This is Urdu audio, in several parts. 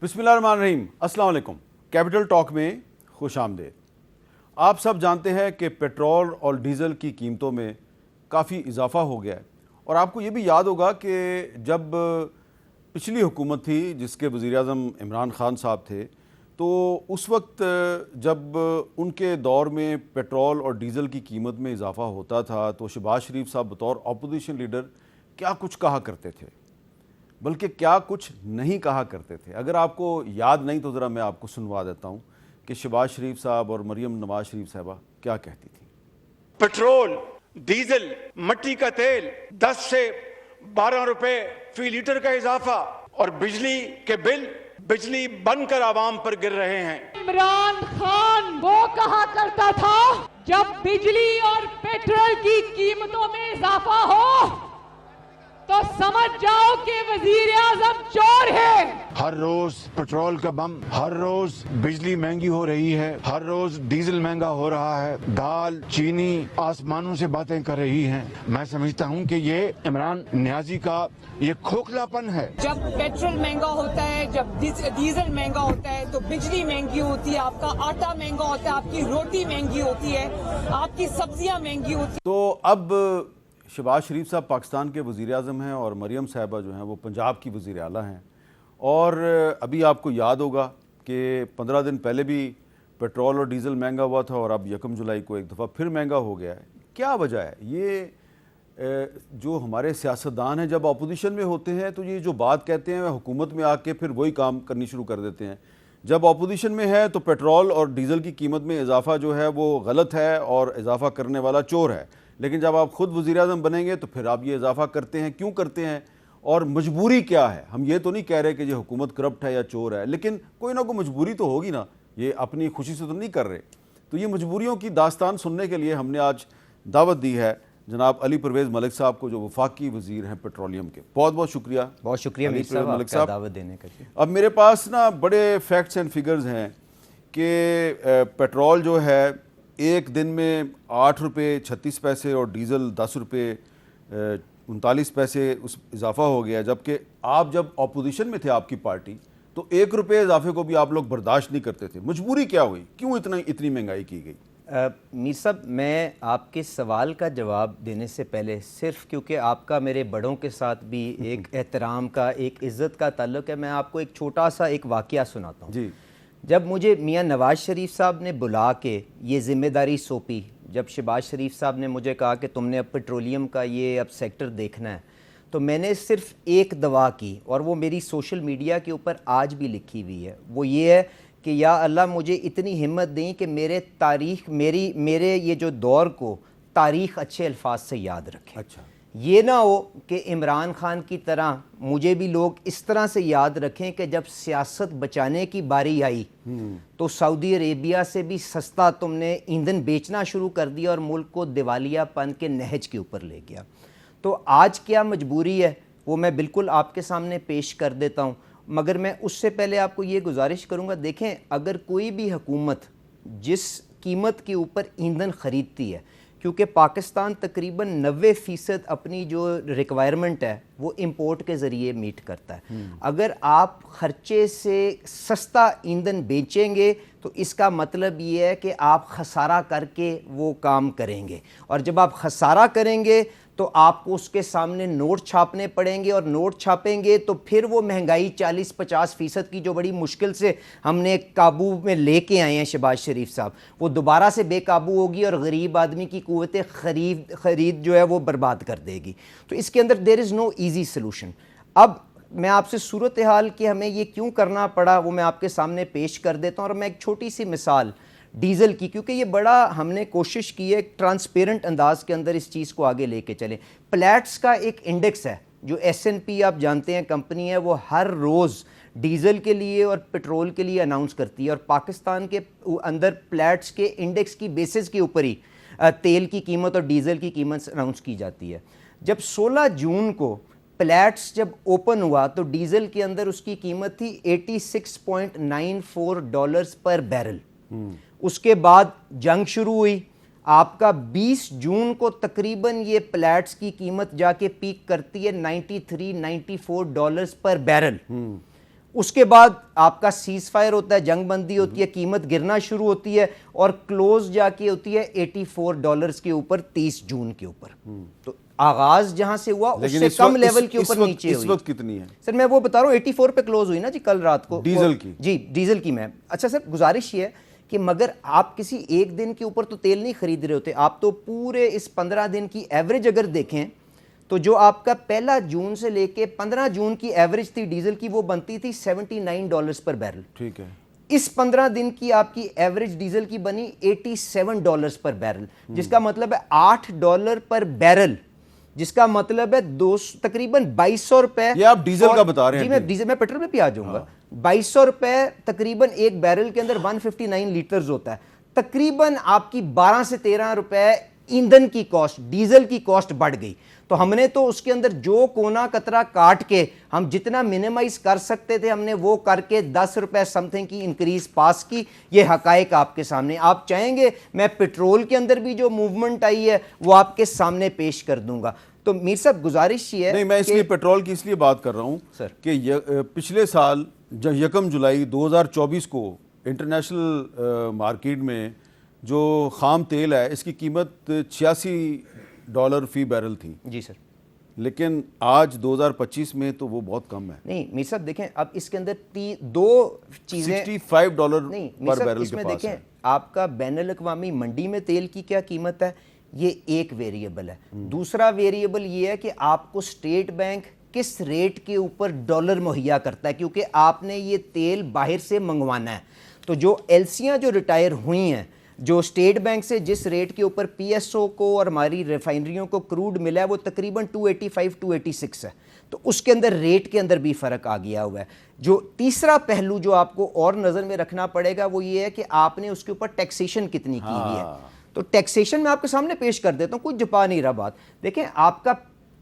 بسم اللہ الرحمن الرحیم، السلام علیکم۔ کیپٹل ٹاک میں خوش آمدید۔ آپ سب جانتے ہیں کہ پیٹرول اور ڈیزل کی قیمتوں میں کافی اضافہ ہو گیا ہے، اور آپ کو یہ بھی یاد ہوگا کہ جب پچھلی حکومت تھی جس کے وزیر اعظم عمران خان صاحب تھے، تو اس وقت جب ان کے دور میں پیٹرول اور ڈیزل کی قیمت میں اضافہ ہوتا تھا تو شہباز شریف صاحب بطور اپوزیشن لیڈر کیا کچھ کہا کرتے تھے، بلکہ کیا کچھ نہیں کہا کرتے تھے۔ اگر آپ کو یاد نہیں تو ذرا میں آپ کو سنوا دیتا ہوں کہ شہباز شریف صاحب اور مریم نواز شریف صاحبہ کیا کہتی تھی۔ پیٹرول، ڈیزل، مٹی کا تیل 10 سے 12 روپے فی لیٹر کا اضافہ، اور بجلی کے بل بجلی بن کر عوام پر گر رہے ہیں۔ عمران خان وہ کہا کرتا تھا جب بجلی اور پیٹرول کی قیمتوں میں اضافہ ہو تو سمجھ جاؤ کہ وزیر اعظم چور ہے۔ ہر روز پیٹرول کا بم، ہر روز بجلی مہنگی ہو رہی ہے، ہر روز ڈیزل مہنگا ہو رہا ہے، دال چینی آسمانوں سے باتیں کر رہی ہیں۔ میں سمجھتا ہوں کہ یہ عمران نیازی کا یہ کھوکھلا پن ہے۔ جب پیٹرول مہنگا ہوتا ہے، جب ڈیزل مہنگا ہوتا ہے تو بجلی مہنگی ہوتی ہے، آپ کا آٹا مہنگا ہوتا ہے، آپ کی روٹی مہنگی ہوتی ہے، آپ کی سبزیاں مہنگی ہوتی ہیں۔ تو اب شہباز شریف صاحب پاکستان کے وزیر اعظم ہیں اور مریم صاحبہ جو ہیں وہ پنجاب کی وزیر اعلیٰ ہیں، اور ابھی آپ کو یاد ہوگا کہ 15 دن پہلے بھی پیٹرول اور ڈیزل مہنگا ہوا تھا، اور اب 1 جولائی کو ایک دفعہ پھر مہنگا ہو گیا ہے۔ کیا وجہ ہے؟ یہ جو ہمارے سیاستدان ہیں جب اپوزیشن میں ہوتے ہیں تو یہ جو بات کہتے ہیں حکومت میں آ کے پھر وہی کام کرنی شروع کر دیتے ہیں۔ جب اپوزیشن میں ہے تو پیٹرول اور ڈیزل کی قیمت میں اضافہ جو ہے وہ غلط ہے اور اضافہ کرنے والا چور ہے، لیکن جب آپ خود وزیر اعظم بنیں گے تو پھر آپ یہ اضافہ کرتے ہیں، کیوں کرتے ہیں اور مجبوری کیا ہے؟ ہم یہ تو نہیں کہہ رہے کہ یہ حکومت کرپٹ ہے یا چور ہے، لیکن کوئی نہ کوئی مجبوری تو ہوگی نا، یہ اپنی خوشی سے تو نہیں کر رہے۔ تو یہ مجبوریوں کی داستان سننے کے لیے ہم نے آج دعوت دی ہے جناب علی پرویز ملک صاحب کو، جو وفاقی وزیر ہیں پیٹرولیم کے۔ بہت بہت شکریہ۔ بہت شکریہ علی میر پرویز صاحب ملک آپ کا دعوت دینے کا۔ اب میرے پاس نا بڑے فیکٹس اینڈ فگرز ہیں کہ پیٹرول جو ہے ایک دن میں 8 روپے 36 پیسے اور ڈیزل 10 روپے 39 پیسے اس اضافہ ہو گیا، جبکہ آپ جب اپوزیشن میں تھے آپ کی پارٹی تو 1 روپے اضافے کو بھی آپ لوگ برداشت نہیں کرتے تھے۔ مجبوری کیا ہوئی؟ کیوں اتنی مہنگائی کی گئی؟ میر صاحب، میں آپ کے سوال کا جواب دینے سے پہلے صرف کیونکہ آپ کا میرے بڑوں کے ساتھ بھی ایک احترام کا، ایک عزت کا تعلق ہے، میں آپ کو ایک چھوٹا سا ایک واقعہ سناتا ہوں۔ جی۔ جب مجھے میاں نواز شریف صاحب نے بلا کے یہ ذمہ داری سونپی، جب شہباز شریف صاحب نے مجھے کہا کہ تم نے اب پیٹرولیم کا یہ اب سیکٹر دیکھنا ہے، تو میں نے صرف ایک دعا کی، اور وہ میری سوشل میڈیا کے اوپر آج بھی لکھی ہوئی ہے۔ وہ یہ ہے کہ یا اللہ مجھے اتنی ہمت دیں کہ میرے یہ جو دور کو تاریخ اچھے الفاظ سے یاد رکھیں۔ اچھا، یہ نہ ہو کہ عمران خان کی طرح مجھے بھی لوگ اس طرح سے یاد رکھیں کہ جب سیاست بچانے کی باری آئی تو سعودی عربیہ سے بھی سستا تم نے ایندھن بیچنا شروع کر دیا اور ملک کو دیوالیہ پن کے نہج کے اوپر لے گیا۔ تو آج کیا مجبوری ہے وہ میں بالکل آپ کے سامنے پیش کر دیتا ہوں، مگر میں اس سے پہلے آپ کو یہ گزارش کروں گا، دیکھیں اگر کوئی بھی حکومت جس قیمت کے اوپر ایندھن خریدتی ہے، کیونکہ پاکستان تقریباً 90% اپنی جو ریکوائرمنٹ ہے وہ امپورٹ کے ذریعے میٹ کرتا ہے، اگر آپ خرچے سے سستا ایندھن بیچیں گے تو اس کا مطلب یہ ہے کہ آپ خسارہ کر کے وہ کام کریں گے، اور جب آپ خسارہ کریں گے تو آپ کو اس کے سامنے نوٹ چھاپنے پڑیں گے، اور نوٹ چھاپیں گے تو پھر وہ مہنگائی 40-50% کی جو بڑی مشکل سے ہم نے قابو میں لے کے آئے ہیں شہباز شریف صاحب، وہ دوبارہ سے بے قابو ہوگی اور غریب آدمی کی قوت خرید جو ہے وہ برباد کر دے گی۔ تو اس کے اندر دیر از نو ایزی سلوشن۔ اب میں آپ سے صورتحال کہ ہمیں یہ کیوں کرنا پڑا وہ میں آپ کے سامنے پیش کر دیتا ہوں، اور میں ایک چھوٹی سی مثال ڈیزل کی، کیونکہ یہ بڑا ہم نے کوشش کی ہے ایک ٹرانسپیرنٹ انداز کے اندر اس چیز کو آگے لے کے چلیں۔ پلیٹس کا ایک انڈیکس ہے جو S&P آپ جانتے ہیں کمپنی ہے، وہ ہر روز ڈیزل کے لیے اور پیٹرول کے لیے اناؤنس کرتی ہے، اور پاکستان کے اندر پلیٹس کے انڈیکس کی بیسس کے اوپر ہی تیل کی قیمت اور ڈیزل کی قیمت اناؤنس کی جاتی ہے۔ جب 16 جون کو پلیٹس جب اوپن ہوا تو ڈیزل کے اندر اس کی قیمت تھی $86.94 پر بیرل۔ اس کے بعد جنگ شروع ہوئی، آپ کا 20 جون کو تقریباً یہ پلیٹس کی قیمت جا کے پیک کرتی ہے $93-94 پر بیرل۔ اس کے بعد آپ کا سیز فائر ہوتا ہے, جنگ بندی ہوتی ہے, قیمت گرنا شروع ہوتی ہے اور کلوز جا کے ہوتی ہے $84 کے اوپر 30 جون کے اوپر. تو آغاز جہاں سے ہوا اس سے کم لیول کے اوپر نیچے ہوئی. اس وقت کتنی ہے سر؟ میں وہ بتا رہا ہوں 84 پہ کلوز ہوئی نا جی کل رات کو ڈیزل کی. جی ڈیزل کی. میں اچھا سر گزارش یہ ہے کہ مگر آپ کسی ایک دن کے اوپر تو تیل نہیں خرید رہے ہوتے, آپ تو پورے اس 15 دن کی ایوریج اگر دیکھیں تو جو آپ کا 1 جون سے لے کے 15 جون کی ایوریج تھی ڈیزل کی وہ بنتی تھی $79 پر بیرل. ٹھیک ہے. اس 15 دن کی آپ کی ایوریج ڈیزل کی بنی $87 پر بیرل, جس کا مطلب ہے $8 پر بیرل, جس کا مطلب ہے تقریباً 2200 روپے. یہ آپ ڈیزل کا بتا رہے ہیں. جی میں ڈیزل, میں پیٹرول میں بھی آ جاؤں گا. 2200 روپے تقریباً ایک بیرل کے اندر 159 لیٹرز ہوتا ہے. تقریباً آپ کی 12 سے 13 روپے ایندھن کی کاسٹ, ڈیزل کی کاسٹ بڑھ گئی. تو ہم نے تو اس کے اندر جو کونا قطرہ کاٹ کے ہم جتنا منیمائز کر سکتے تھے ہم نے وہ کر کے 10 روپے سم تھنگ کی انکریز پاس کی. یہ حقائق آپ کے سامنے. آپ چاہیں گے میں پیٹرول کے اندر بھی جو موومنٹ آئی ہے وہ آپ کے سامنے پیش کر دوں گا. تو میر صاحب گزارش یہ ہے, نہیں میں اس لیے پیٹرول کی اس لیے بات کر رہا ہوں سر کہ پچھلے سال 1 جولائی 2024 کو انٹرنیشنل مارکیٹ میں جو خام تیل ہے اس کی قیمت $86 فی بیرل تھی. جی سر. لیکن آج 2025 میں تو وہ بہت کم ہے. نہیں میر صاحب دیکھیں اب اس کے اندر دو چیزیں $65 نہیں پر بیرل اس کے میں پاس دیکھیں ہے. آپ کا بین الاقوامی منڈی میں تیل کی کیا قیمت ہے, یہ ایک ویریبل ہے. دوسرا ویریبل یہ ہے کہ آپ کو اسٹیٹ بینک کس ریٹ کے اوپر ڈالر مہیا کرتا ہے, کیونکہ آپ نے یہ تیل باہر سے منگوانا ہے. تو جو ایلسیاں جو ریٹائر ہوئی ہیں, جو اسٹیٹ بینک سے جس ریٹ کے اوپر پی ایس او کو اور ہماری ریفائنریوں کو کروڈ ملا ہے وہ تقریباً 285-286 ہے. تو اس کے اندر ریٹ کے اندر بھی فرق آ گیا ہوا ہے. جو تیسرا پہلو جو آپ کو اور نظر میں رکھنا پڑے گا وہ یہ ہے کہ آپ نے اس کے اوپر ٹیکسیشن کتنی کی ہوئی ہے. تو ٹیکسیشن میں آپ کے سامنے پیش کر دیتا ہوں, کوئی چھپا نہیں رہا بات. دیکھیں آپ کا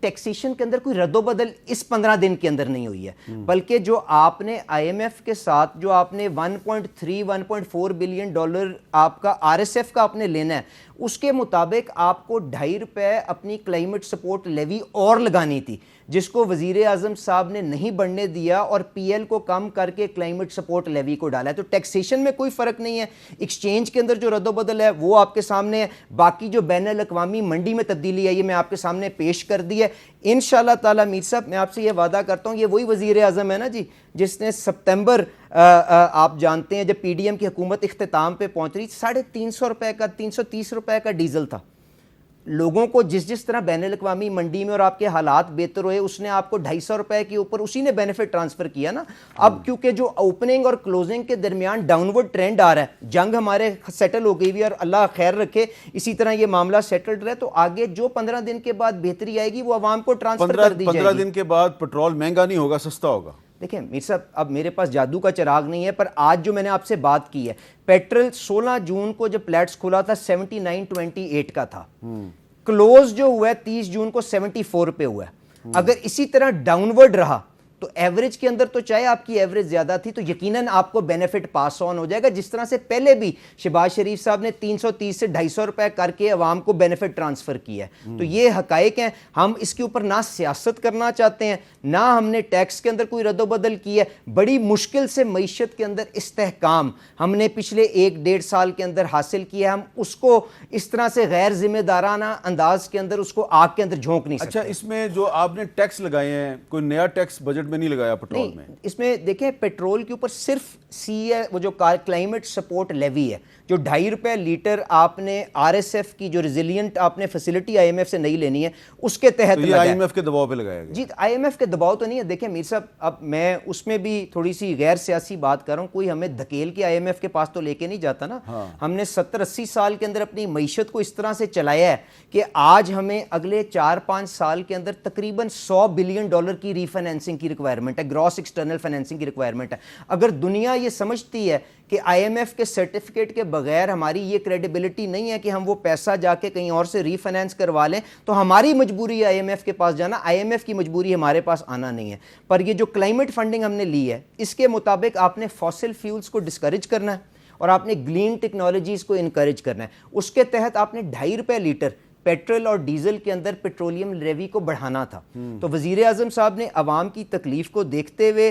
ٹیکسیشن کے اندر کوئی رد و بدل اس 15 دن کے اندر نہیں ہوئی ہے, بلکہ جو آپ نے آئی ایم ایف کے ساتھ جو آپ نے 1.4 بلین ڈالر آپ کا آر ایس ایف کا آپ نے لینا ہے, اس کے مطابق آپ کو $2.5 اپنی کلائمیٹ سپورٹ لیوی اور لگانی تھی, جس کو وزیر اعظم صاحب نے نہیں بڑھنے دیا اور پی ایل کو کم کر کے کلائمیٹ سپورٹ لیوی کو ڈالا ہے. تو ٹیکسیشن میں کوئی فرق نہیں ہے. ایکسچینج کے اندر جو رد و بدل ہے وہ آپ کے سامنے ہے. باقی جو بین الاقوامی منڈی میں تبدیلی ہے یہ میں آپ کے سامنے پیش کر دی ہے. انشاءاللہ تعالی میر صاحب میں آپ سے یہ وعدہ کرتا ہوں, یہ وہی وزیر اعظم ہے نا جی جس نے سپتمبر آپ جانتے ہیں جب پی ڈی ایم کی حکومت اختتام پہ پہنچ رہی 350 روپے کا 330 روپے کا ڈیزل تھا. لوگوں کو جس طرح بین الاقوامی منڈی میں اور آپ کے حالات بہتر ہوئے اس نے آپ کو 250 روپے کے اوپر اسی نے بینیفٹ ٹرانسفر کیا نا. اب کیونکہ جو اوپننگ اور کلوزنگ کے درمیان ڈاؤن ورڈ ٹرینڈ آ رہا ہے, جنگ ہمارے سیٹل ہو گئی ہوئی اور اللہ خیر رکھے اسی طرح یہ معاملہ سیٹلڈ رہے, تو آگے جو 15 دن کے بعد بہتری آئے گی وہ عوام کو ٹرانسفر کر دی جائے گی. 15 دن کے بعد پیٹرول مہنگا نہیں ہوگا, سستا ہوگا. دیکھیں میر صاحب اب میرے پاس جادو کا چراغ نہیں ہے, پر آج جو میں نے آپ سے بات کی ہے, پیٹرول 16 جون کو جب پلیٹس کھلا تھا 79.28 کا تھا, کلوز جو ہوا ہے 30 جون کو 74 روپے ہوا ہے. اگر اسی طرح ڈاؤن ورڈ رہا تو ایوریج کے اندر تو چاہے آپ کی ایوریج زیادہ تھی تو یقیناً آپ کو بینیفٹ پاس آن ہو جائے گا, جس طرح سے پہلے بھی شہباز شریف صاحب نے 330 سے 250 روپے کر کے عوام کو بینیفٹ ٹرانسفر کیا ہے. تو یہ حقائق ہیں. ہم اس کے اوپر نہ سیاست کرنا چاہتے ہیں, نہ ہم نے ٹیکس کے اندر کوئی رد و بدل کی ہے. بڑی مشکل سے معیشت کے اندر استحکام ہم نے پچھلے 1-1.5 سال کے اندر حاصل کیا ہے. ہم اس کو اس طرح سے غیر ذمہ دارانہ انداز کے اندر اس کو آگ کے اندر جھونک نہیں سکتے. اچھا اس میں جو آپ نے ٹیکس لگائے ہیں کوئی نیا ٹیکس بجٹ میں نہیں لگایا پیٹرول میں؟ اس میں دیکھیں پیٹرول کے اوپر صرف سی ہے وہ جو کلائمیٹ سپورٹ لیوی ہے, جو $2.5 لیٹر آپ نے آر ایس ایف کی جو ریزیلینٹ آپ نے فیسلٹی آئی ایم ایف سے نہیں لینی ہے اس کے تحت یہ آئی ایم ایف کے دباؤ پہ لگایا گیا. جی آئی ایم ایف کے دباؤ تو نہیں ہے. دیکھیں میر صاحب اب میں اس میں بھی تھوڑی سی غیر سیاسی بات کر رہا ہوں, کوئی ہمیں دھکیل کے آئی ایم ایف کے پاس تو لے کے نہیں جاتا نا. ہم نے 70-80 سال کے اندر اپنی معیشت کو اس طرح سے چلایا ہے کہ آج ہمیں اگلے 4-5 سال کے اندر تقریباً $100 بلین کی ری فائنینسنگ کی ریکوائرمنٹ ہے, گراس ایکسٹرنل فائنینسنگ کی ریکوائرمنٹ ہے. اگر دنیا یہ سمجھتی ہے کہ آئی ایم ایف کے سرٹیفکیٹ کے بغیر ہماری یہ کریڈیبلٹی نہیں ہے کہ ہم وہ پیسہ جا کے کہیں اور سے ری فائنینس کروا لیں, تو ہماری مجبوری ہے آئی ایم ایف کے پاس جانا, آئی ایم ایف کی مجبوری ہمارے پاس آنا نہیں ہے. پر یہ جو کلائمیٹ فنڈنگ ہم نے لی ہے اس کے مطابق آپ نے فاسل فیولز کو ڈسکریج کرنا ہے اور آپ نے گرین ٹیکنالوجیز کو انکریج کرنا ہے. اس کے تحت آپ نے $2.5 لیٹر پیٹرول اور ڈیزل کے اندر پیٹرولیم لیوی کو بڑھانا تھا. تو وزیر اعظم صاحب نے عوام کی تکلیف کو دیکھتے ہوئے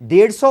150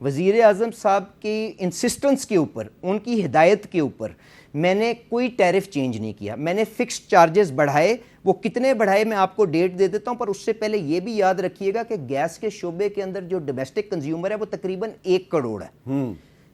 وزیر اعظم صاحب کی انسسٹنس کے اوپر، ان کی ہدایت کے اوپر میں نے کوئی ٹیرف چینج نہیں کیا. میں نے فکسڈ چارجز بڑھائے. وہ کتنے بڑھائے میں آپ کو ڈیٹ دے دیتا ہوں، پر اس سے پہلے یہ بھی یاد رکھیے گا کہ گیس کے شعبے کے اندر جو ڈومیسٹک کنزیومر ہے وہ تقریباً 1 کروڑ ہے.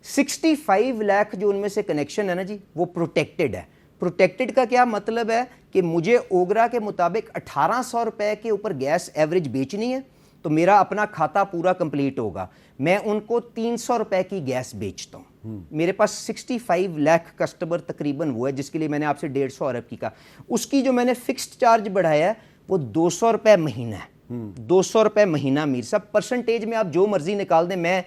65 لاکھ جو ان میں سے کنیکشن ہے نا جی، وہ پروٹیکٹڈ ہے. پروٹیکٹڈ کا کیا مطلب ہے کہ مجھے اوگرا کے مطابق 1800 روپے کے اوپر گیس ایوریج بیچنی ہے تو میرا اپنا کھاتا پورا کمپلیٹ ہوگا. میں ان کو 300 روپے کی گیس بیچتا ہوں. میرے پاس 65 لاکھ کسٹمر تقریباً وہ ہے جس کے لیے میں نے آپ سے 150 ارب کی کہا. اس کی جو میں نے فکسڈ چارج بڑھایا ہے وہ 200 روپے مہینہ ہے. 200 روپے مہینہ میر صاحب. پرسنٹیج میں آپ جو مرضی نکال دیں. میں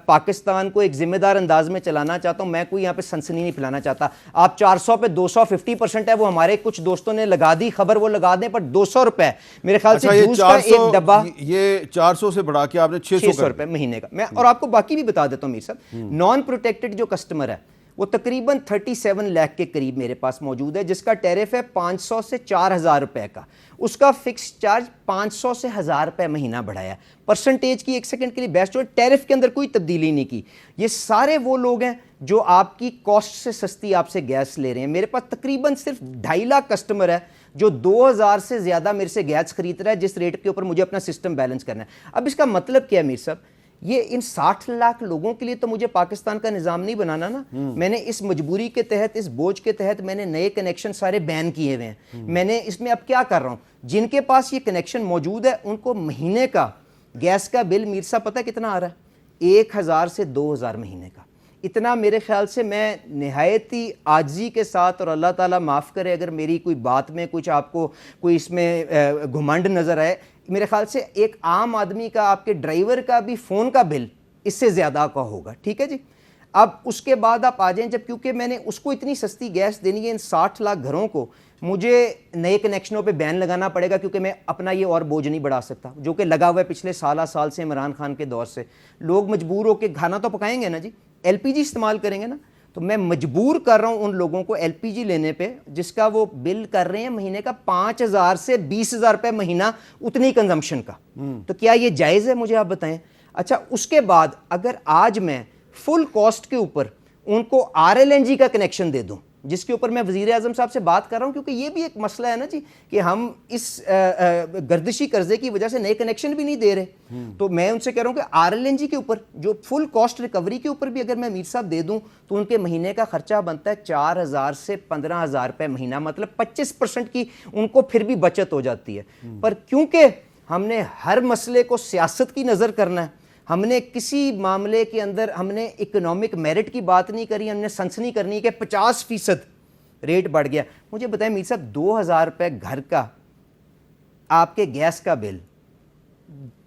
پاکستان کو ایک ذمہ دار انداز میں چلانا چاہتا ہوں. میں کوئی یہاں پہ سنسنی نہیں پھیلانا چاہتا. آپ 400 پہ 250% ہے وہ ہمارے کچھ دوستوں نے لگا دی خبر، وہ لگا دیں، پر 200 روپے میرے خیال سے جوس کا ایک ڈبہ یہ 400 سے بڑھا کے آپ نے 600 روپے مہینے کا. میں اور آپ کو باقی بھی بتا دیتا ہوں میر صاحب. نان پروٹیکٹڈ جو کسٹمر ہے وہ تقریباً 37 لاکھ کے قریب میرے پاس موجود ہے، جس کا ٹیرف ہے 500 سے 4000 روپے کا. اس کا فکس چارج 500 سے 1000 روپے مہینہ بڑھایا. پرسنٹیج کی ایک سیکنڈ کے لیے بیسٹ ہو، ٹیرف کے اندر کوئی تبدیلی نہیں کی. یہ سارے وہ لوگ ہیں جو آپ کی کاسٹ سے سستی آپ سے گیس لے رہے ہیں. میرے پاس تقریباً صرف 2.5 لاکھ کسٹمر ہے جو 2000 سے زیادہ میرے سے گیس خرید رہا ہے، جس ریٹ کے اوپر مجھے اپنا سسٹم بیلنس کرنا ہے. اب اس کا مطلب کیا ہے میر صاحب؟ یہ ان 60 لاکھ لوگوں کے لیے تو مجھے پاکستان کا نظام نہیں بنانا نا. میں نے اس مجبوری کے تحت، اس بوجھ کے تحت میں نے نئے کنیکشن سارے بین کیے ہوئے ہیں. میں نے اس میں اب کیا کر رہا ہوں، جن کے پاس یہ کنیکشن موجود ہے ان کو مہینے کا گیس کا بل میر صاحب پتہ کتنا آ رہا ہے؟ 1000 سے 2000 مہینے کا. اتنا میرے خیال سے میں نہایت ہی عاجزی کے ساتھ، اور اللہ تعالیٰ معاف کرے اگر میری کوئی بات میں کچھ آپ کو کوئی اس میں گھمنڈ نظر آئے، میرے خیال سے ایک عام آدمی کا، آپ کے ڈرائیور کا بھی فون کا بل اس سے زیادہ کا ہوگا. ٹھیک ہے جی. اب اس کے بعد آپ آ جائیں، جب کیونکہ میں نے اس کو اتنی سستی گیس دینی ہے ان 60 لاکھ گھروں کو، مجھے نئے کنیکشنوں پہ بین لگانا پڑے گا کیونکہ میں اپنا یہ اور بوجھ نہیں بڑھا سکتا جو کہ لگا ہوا ہے پچھلے سال سے عمران خان کے دور سے. لوگ مجبور ہو کے کھانا تو پکائیں گے نا جی، ایل پی جی استعمال کریں گے نا. تو میں مجبور کر رہا ہوں ان لوگوں کو ایل پی جی لینے پہ جس کا وہ بل کر رہے ہیں مہینے کا 5000 سے 20000 روپے مہینہ اتنی کنزمپشن کا. تو کیا یہ جائز ہے؟ مجھے آپ بتائیں. اچھا اس کے بعد اگر آج میں فل کاسٹ کے اوپر ان کو RLNG کا کنیکشن دے دوں، جس کے اوپر میں وزیر اعظم صاحب سے بات کر رہا ہوں کیونکہ یہ بھی ایک مسئلہ ہے نا جی کہ ہم اس گردشی قرضے کی وجہ سے نئے کنیکشن بھی نہیں دے رہے. تو میں ان سے کہہ رہا ہوں کہ RLNG کے اوپر جو فل کاسٹ ریکوری کے اوپر بھی اگر میں میر صاحب دے دوں تو ان کے مہینے کا خرچہ بنتا ہے 4000 سے 15000 روپے مہینہ. مطلب 25% کی ان کو پھر بھی بچت ہو جاتی ہے. پر کیونکہ ہم نے ہر مسئلے کو سیاست کی نظر کرنا ہے، ہم نے کسی معاملے کے اندر ہم نے اکنامک میرٹ کی بات نہیں کری، ہم نے سنسنی کرنی کہ 50% ریٹ بڑھ گیا. مجھے بتائیں میر صاحب 2000 روپے گھر کا آپ کے گیس کا بل،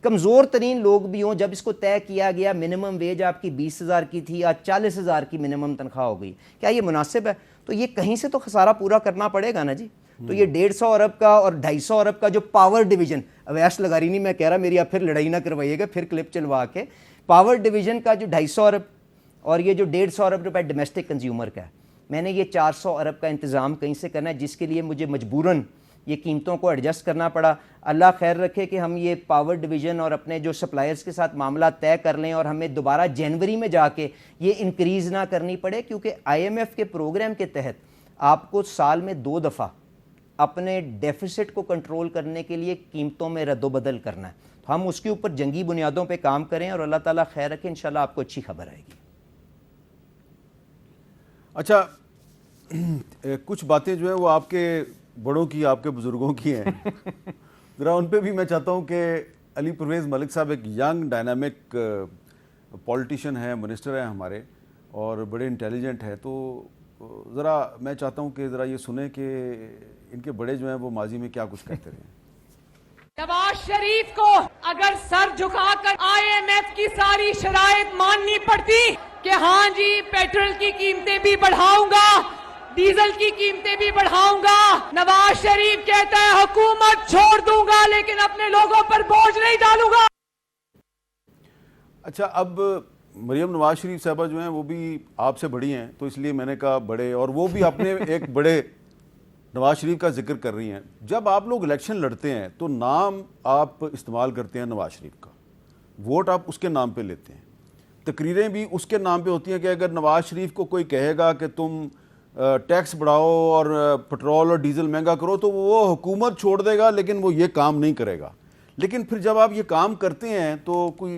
کمزور ترین لوگ بھی ہوں، جب اس کو طے کیا گیا منیمم ویج آپ کی 20000 کی تھی، آج 40000 کی منیمم تنخواہ ہو گئی. کیا یہ مناسب ہے؟ تو یہ کہیں سے تو خسارہ پورا کرنا پڑے گا نا جی. تو یہ 150 ارب کا اور 250 ارب کا جو پاور ڈویژن، اویس لغاری نہیں میں کہہ رہا، میری آپ پھر لڑائی نہ کروائیے گا پھر کلپ چلوا کے، پاور ڈویژن کا جو 250 ارب اور یہ جو 150 ارب روپے ڈومیسٹک کنزیومر کا ہے، میں نے یہ 400 ارب کا انتظام کہیں سے کرنا ہے جس کے لیے مجھے مجبوراً یہ قیمتوں کو ایڈجسٹ کرنا پڑا. اللہ خیر رکھے کہ ہم یہ پاور ڈویژن اور اپنے جو سپلائرز کے ساتھ معاملہ طے کر لیں اور ہمیں دوبارہ جنوری میں جا کے یہ انکریز نہ کرنی پڑے، کیونکہ IMF کے پروگرام کے تحت آپ کو سال میں 2 دفعہ اپنے ڈیفیسٹ کو کنٹرول کرنے کے لیے قیمتوں میں رد و بدل کرنا ہے. تو ہم اس کے اوپر جنگی بنیادوں پہ کام کریں اور اللہ تعالیٰ خیر رکھے، انشاءاللہ آپ کو اچھی خبر آئے گی. اچھا کچھ باتیں جو ہیں وہ آپ کے بڑوں کی، آپ کے بزرگوں کی ہیں، ذرا ان پہ بھی میں چاہتا ہوں کہ علی پرویز ملک صاحب ایک ینگ ڈائنامک پولیٹیشین ہیں، منسٹر ہیں ہمارے اور بڑے انٹیلیجنٹ ہیں، تو ذرا میں چاہتا ہوں کہ ذرا یہ سنیں کہ ان کے بڑے جو ہیں وہ ماضی میں کیا کچھ کہتے رہے ہیں. نواز شریف کو اگر سر جھکا کر IMF کی ساری شرائط ماننی پڑتی کہ ہاں جی پیٹرول کی قیمتیں بھی بڑھاؤں گا، ڈیزل کی قیمتیں بھی بڑھاؤں گا، نواز شریف کہتا ہے حکومت چھوڑ دوں گا لیکن اپنے لوگوں پر بوجھ نہیں ڈالوں گا. اچھا اب مریم نواز شریف صاحبہ جو ہیں وہ بھی آپ سے بڑی ہیں تو اس لیے میں نے کہا بڑے، اور وہ بھی اپنے ایک بڑے نواز شریف کا ذکر کر رہی ہیں. جب آپ لوگ الیکشن لڑتے ہیں تو نام آپ استعمال کرتے ہیں نواز شریف کا، ووٹ آپ اس کے نام پہ لیتے ہیں، تقریریں بھی اس کے نام پہ ہوتی ہیں کہ اگر نواز شریف کو کوئی کہے گا کہ تم ٹیکس بڑھاؤ اور پٹرول اور ڈیزل مہنگا کرو تو وہ حکومت چھوڑ دے گا لیکن وہ یہ کام نہیں کرے گا. لیکن پھر جب آپ یہ کام کرتے ہیں تو کوئی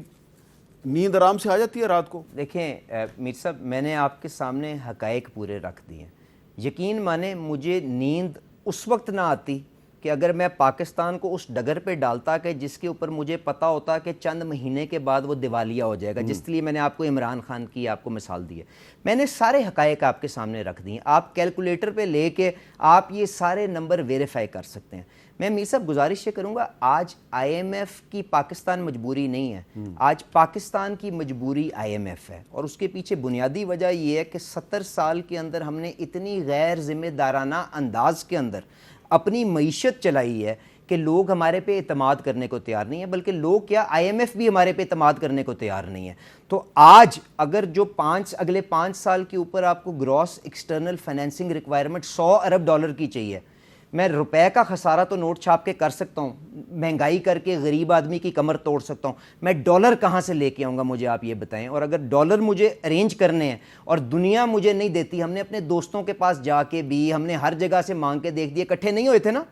نیند آرام سے آ جاتی ہے رات کو؟ دیکھیں میر صاحب، میں نے آپ کے سامنے حقائق پورے رکھ دیے ہیں. یقین مانیں مجھے نیند اس وقت نہ آتی کہ اگر میں پاکستان کو اس ڈگر پہ ڈالتا کہ جس کے اوپر مجھے پتا ہوتا کہ چند مہینے کے بعد وہ دیوالیہ ہو جائے گا، جس لیے میں نے آپ کو عمران خان کی آپ کو مثال دی ہے. میں نے سارے حقائق آپ کے سامنے رکھ دی ہیں، آپ کیلکولیٹر پہ لے کے آپ یہ سارے نمبر ویریفائی کر سکتے ہیں. میں میر صاحب گزارش یہ کروں گا، آج آئی ایم ایف کی پاکستان مجبوری نہیں ہے، آج پاکستان کی مجبوری آئی ایم ایف ہے. اور اس کے پیچھے بنیادی وجہ یہ ہے کہ 70 سال کے اندر ہم نے اتنی غیر ذمہ دارانہ انداز کے اندر اپنی معیشت چلائی ہے کہ لوگ ہمارے پہ اعتماد کرنے کو تیار نہیں ہیں، بلکہ لوگ کیا آئی ایم ایف بھی ہمارے پہ اعتماد کرنے کو تیار نہیں ہے. تو آج اگر جو اگلے 5 سال کے اوپر آپ کو گراس ایکسٹرنل فائنینسنگ ریکوائرمنٹ 100 ارب ڈالر کی چاہیے، میں روپے کا خسارہ تو نوٹ چھاپ کے کر سکتا ہوں، مہنگائی کر کے غریب آدمی کی کمر توڑ سکتا ہوں، میں ڈالر کہاں سے لے کے آؤں گا مجھے آپ یہ بتائیں. اور اگر ڈالر مجھے ارینج کرنے ہیں اور دنیا مجھے نہیں دیتی، ہم نے اپنے دوستوں کے پاس جا کے بھی، ہم نے ہر جگہ سے مانگ کے دیکھ دیے، اکٹھے نہیں ہوئے تھے نا،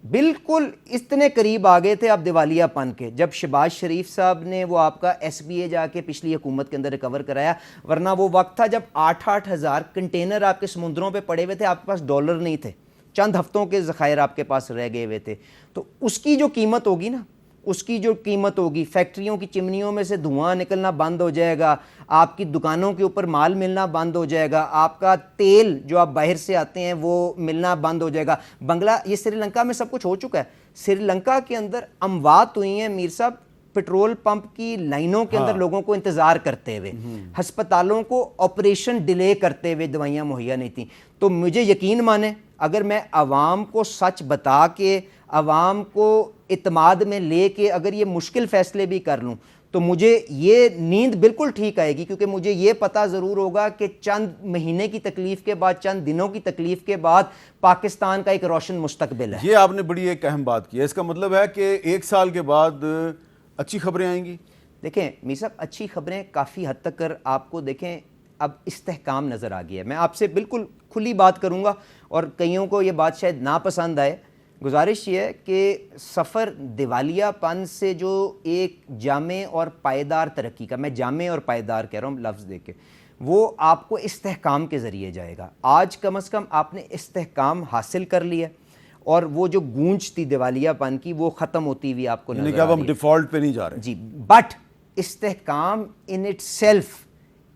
بالکل اتنے قریب آ گئے تھے آپ دیوالیہ پن کے جب شہباز شریف صاحب نے وہ آپ کا ایس بی اے جا کے پچھلی حکومت کے اندر ریکور کرایا. ورنہ وہ وقت تھا جب 8-8 ہزار کنٹینر آپ کے سمندروں پہ پڑے ہوئے تھے، آپ کے پاس ڈالر نہیں تھے، چند ہفتوں کے ذخائر آپ کے پاس رہ گئے ہوئے تھے. تو اس کی جو قیمت ہوگی نا، اس کی جو قیمت ہوگی، فیکٹریوں کی چمنیوں میں سے دھواں نکلنا بند ہو جائے گا، آپ کی دکانوں کے اوپر مال ملنا بند ہو جائے گا، آپ کا تیل جو آپ باہر سے آتے ہیں وہ ملنا بند ہو جائے گا. یہ سری لنکا میں سب کچھ ہو چکا ہے. سری لنکا کے اندر اموات ہوئی ہیں میر صاحب پٹرول پمپ کی لائنوں کے اندر لوگوں کو انتظار کرتے ہوئے، ہسپتالوں کو آپریشن ڈیلے کرتے ہوئے، دوائیاں مہیا نہیں تھیں. تو مجھے یقین مانیں اگر میں عوام کو سچ بتا کے، عوام کو اعتماد میں لے کے اگر یہ مشکل فیصلے بھی کر لوں تو مجھے یہ نیند بالکل ٹھیک آئے گی، کیونکہ مجھے یہ پتہ ضرور ہوگا کہ چند مہینے کی تکلیف کے بعد، چند دنوں کی تکلیف کے بعد پاکستان کا ایک روشن مستقبل ہے. یہ آپ نے بڑی ایک اہم بات کی ہے. اس کا مطلب ہے کہ 1 سال کے بعد اچھی خبریں آئیں گی. دیکھیں میر صاحب، اچھی خبریں کافی حد تک آپ کو دیکھیں اب استحکام نظر آ گیا ہے. میں آپ سے بالکل کھلی بات کروں گا اور کئیوں کو یہ بات شاید ناپسند آئے. گزارش یہ ہے کہ سفر دیوالیہ پن سے جو ایک جامع اور پائیدار ترقی کا، میں جامع اور پائیدار کہہ رہا ہوں لفظ دے کے، وہ آپ کو استحکام کے ذریعے جائے گا. آج کم از کم آپ نے استحکام حاصل کر لیا اور وہ جو گونج تھی دیوالیہ پن کی وہ ختم ہوتی ہوئی آپ کو نظر آ رہی ہے. ہم ڈیفالٹ پہ نہیں جا رہے جی. بٹ استحکام in it self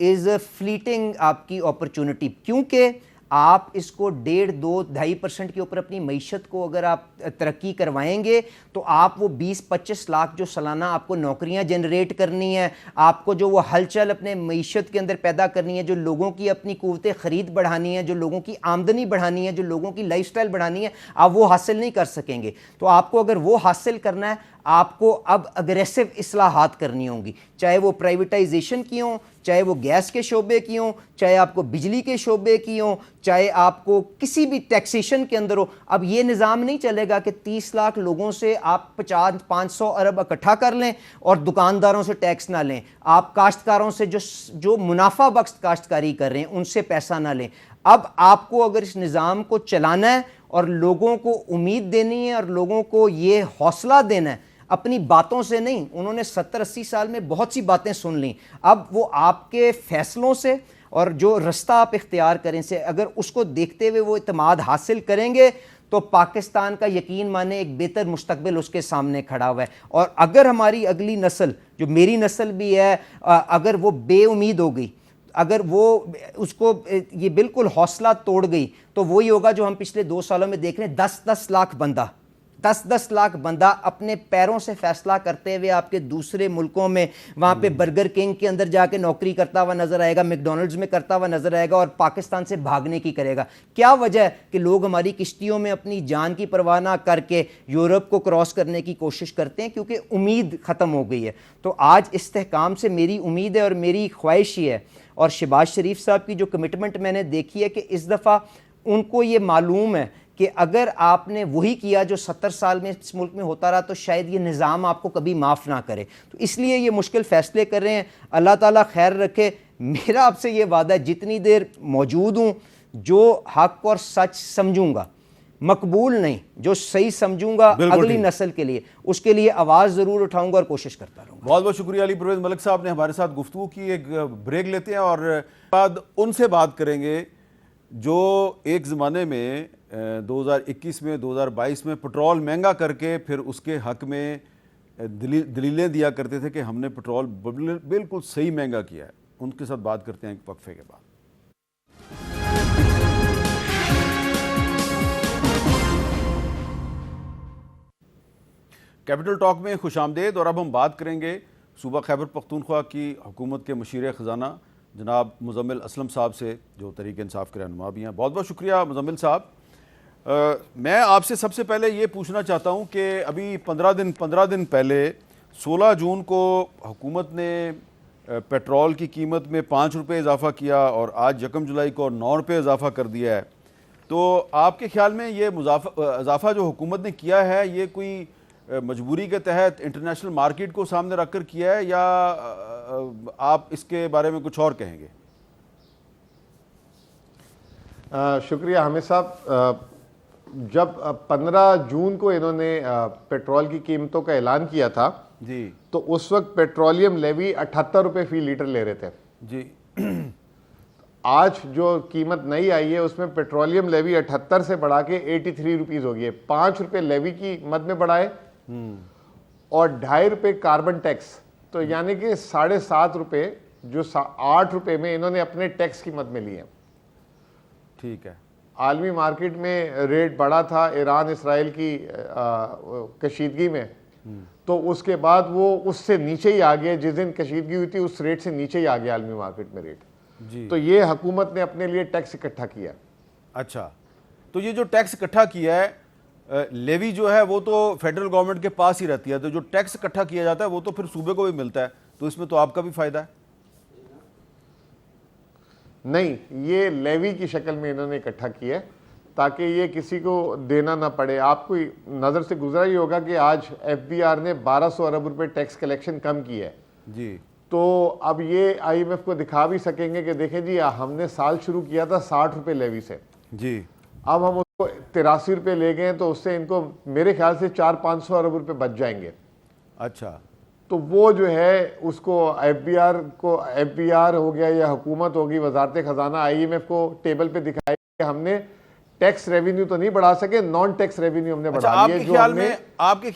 is a fleeting آپ کی اپرچونٹی، کیونکہ آپ اس کو 1.5-2-2.5% کے اوپر اپنی معیشت کو اگر آپ ترقی کروائیں گے تو آپ وہ 20-25 لاکھ جو سالانہ آپ کو نوکریاں جنریٹ کرنی ہے، آپ کو جو وہ ہلچل اپنے معیشت کے اندر پیدا کرنی ہے، جو لوگوں کی اپنی قوت خرید بڑھانی ہے، جو لوگوں کی آمدنی بڑھانی ہے، جو لوگوں کی لائف سٹائل بڑھانی ہے، آپ وہ حاصل نہیں کر سکیں گے. تو آپ کو اگر وہ حاصل کرنا ہے، آپ کو اب اگریسو اصلاحات کرنی ہوں گی، چاہے وہ پرائیویٹائزیشن کی ہوں، چاہے وہ گیس کے شعبے کی ہوں، چاہے آپ کو بجلی کے شعبے کی ہوں، چاہے آپ کو کسی بھی ٹیکسیشن کے اندر ہو. اب یہ نظام نہیں چلے گا کہ 30 لاکھ لوگوں سے آپ 500 ارب اکٹھا کر لیں اور دکانداروں سے ٹیکس نہ لیں، آپ کاشتکاروں سے جو منافع بخش کاشتکاری کر رہے ہیں ان سے پیسہ نہ لیں. اب آپ کو اگر اس نظام کو چلانا ہے اور لوگوں کو امید دینی ہے اور لوگوں کو یہ حوصلہ دینا ہے، اپنی باتوں سے نہیں. انہوں نے 70-80 سال میں بہت سی باتیں سن لیں، اب وہ آپ کے فیصلوں سے اور جو رستہ آپ اختیار کریں سے اگر اس کو دیکھتے ہوئے وہ اعتماد حاصل کریں گے تو پاکستان کا یقین مانے ایک بہتر مستقبل اس کے سامنے کھڑا ہوا ہے. اور اگر ہماری اگلی نسل جو میری نسل بھی ہے اگر وہ بے امید ہو گئی، اگر وہ اس کو یہ بالکل حوصلہ توڑ گئی تو وہی ہوگا جو ہم پچھلے 2 سالوں میں دیکھ رہے ہیں. 10-10 لاکھ بندہ اپنے پیروں سے فیصلہ کرتے ہوئے آپ کے دوسرے ملکوں میں وہاں پہ برگر کنگ کے اندر جا کے نوکری کرتا ہوا نظر آئے گا، میک ڈونلڈز میں کرتا ہوا نظر آئے گا اور پاکستان سے بھاگنے کی کرے گا. کیا وجہ ہے کہ لوگ ہماری کشتیوں میں اپنی جان کی پرواہ نہ کر کے یورپ کو کراس کرنے کی کوشش کرتے ہیں؟ کیونکہ امید ختم ہو گئی ہے. تو آج استحکام سے میری امید ہے اور میری خواہش یہ ہے، اور شہباز شریف صاحب کی جو کمٹمنٹ میں نے دیکھی ہے کہ اس دفعہ ان کو یہ معلوم ہے کہ اگر آپ نے وہی کیا جو 70 سال میں اس ملک میں ہوتا رہا تو شاید یہ نظام آپ کو کبھی معاف نہ کرے. تو اس لیے یہ مشکل فیصلے کر رہے ہیں. اللہ تعالیٰ خیر رکھے. میرا آپ سے یہ وعدہ ہے جتنی دیر موجود ہوں جو حق اور سچ سمجھوں گا, مقبول نہیں, جو صحیح سمجھوں گا اگلی نسل کے لیے, اس کے لیے آواز ضرور اٹھاؤں گا اور کوشش کرتا رہوں گا. بہت بہت شکریہ علی پرویز ملک صاحب نے ہمارے ساتھ گفتگو کی. ایک بریک لیتے ہیں اور بعد ان سے بات کریں گے جو ایک زمانے میں 2021 میں 2022 میں پٹرول مہنگا کر کے پھر اس کے حق میں دلیلیں دیا کرتے تھے کہ ہم نے پٹرول بالکل صحیح مہنگا کیا ہے. ان کے ساتھ بات کرتے ہیں ایک وقفے کے بعد. کیپٹل ٹاک میں خوش آمدید. اور اب ہم بات کریں گے صوبہ خیبر پختونخوا کی حکومت کے مشیر خزانہ جناب مزمل اسلم صاحب سے, جو تحریک انصاف کے رہنما بھی ہیں. بہت بہت شکریہ مزمل صاحب. میں آپ سے سب سے پہلے یہ پوچھنا چاہتا ہوں کہ ابھی 15 دن پہلے 16 جون کو حکومت نے پیٹرول کی قیمت میں 5 روپے اضافہ کیا اور آج 1 جولائی کو 9 روپے اضافہ کر دیا ہے. تو آپ کے خیال میں یہ اضافہ جو حکومت نے کیا ہے یہ کوئی مجبوری کے تحت انٹرنیشنل مارکیٹ کو سامنے رکھ کر کیا ہے یا آپ اس کے بارے میں کچھ اور کہیں گے؟ شکریہ حامد صاحب. جب 15 جون کو انہوں نے پیٹرول کی قیمتوں کا اعلان کیا تھا جی تو اس وقت پیٹرولیم لیوی 78 روپے فی لیٹر لے رہے تھے جی. آج جو قیمت نئی آئی ہے اس میں پیٹرولیم لیوی 78 سے بڑھا کے 83 روپیز ہو گئی ہے. 5 روپے لیوی کی مد میں بڑھائے اور 2.5 روپے کاربن ٹیکس, تو یعنی کہ 7.5 روپے جو 8 روپے میں انہوں نے اپنے ٹیکس کی مد میں لیے. ٹھیک ہے. عالمی مارکیٹ میں ریٹ بڑھا تھا ایران اسرائیل کی کشیدگی میں, تو اس کے بعد وہ اس سے نیچے ہی آ گیا. جس دن کشیدگی ہوئی تھی اس ریٹ سے نیچے ہی آ گیا عالمی مارکیٹ میں ریٹ. تو یہ حکومت نے اپنے لیے ٹیکس اکٹھا کیا. اچھا, تو یہ جو ٹیکس اکٹھا کیا ہے لیوی جو ہے وہ تو فیڈرل گورنمنٹ کے پاس ہی رہتی ہے, تو جو ٹیکس اکٹھا کیا جاتا ہے وہ تو پھر صوبے کو بھی ملتا ہے, تو اس میں تو آپ کا بھی فائدہ ہے. نہیں, یہ لیوی کی شکل میں انہوں نے اکٹھا کیا ہے تاکہ یہ کسی کو دینا نہ پڑے. آپ کو نظر سے گزرا ہی ہوگا کہ آج ایف بی آر نے 1200 ارب روپے ٹیکس کلیکشن کم کی ہے جی. تو اب یہ آئی ایم ایف کو دکھا بھی سکیں گے کہ دیکھیں جی ہم نے سال شروع کیا تھا 60 روپے لیوی سے جی, اب ہم اس کو 83 روپے لے گئے تو اس سے ان کو میرے خیال سے 400-500 ارب روپے بچ جائیں گے. اچھا, تو وہ جو ہے اس کو ایف بی آر ہو گیا یا حکومت ہوگی, وزارت خزانہ آئی ایم ایف کو ٹیبل پہ دکھائے کہ ہم نے ٹیکس ریونیو تو نہیں بڑھا سکے, نان ٹیکس ریونیو ہم نے بڑھا لیے. جو ہم نے آپ کے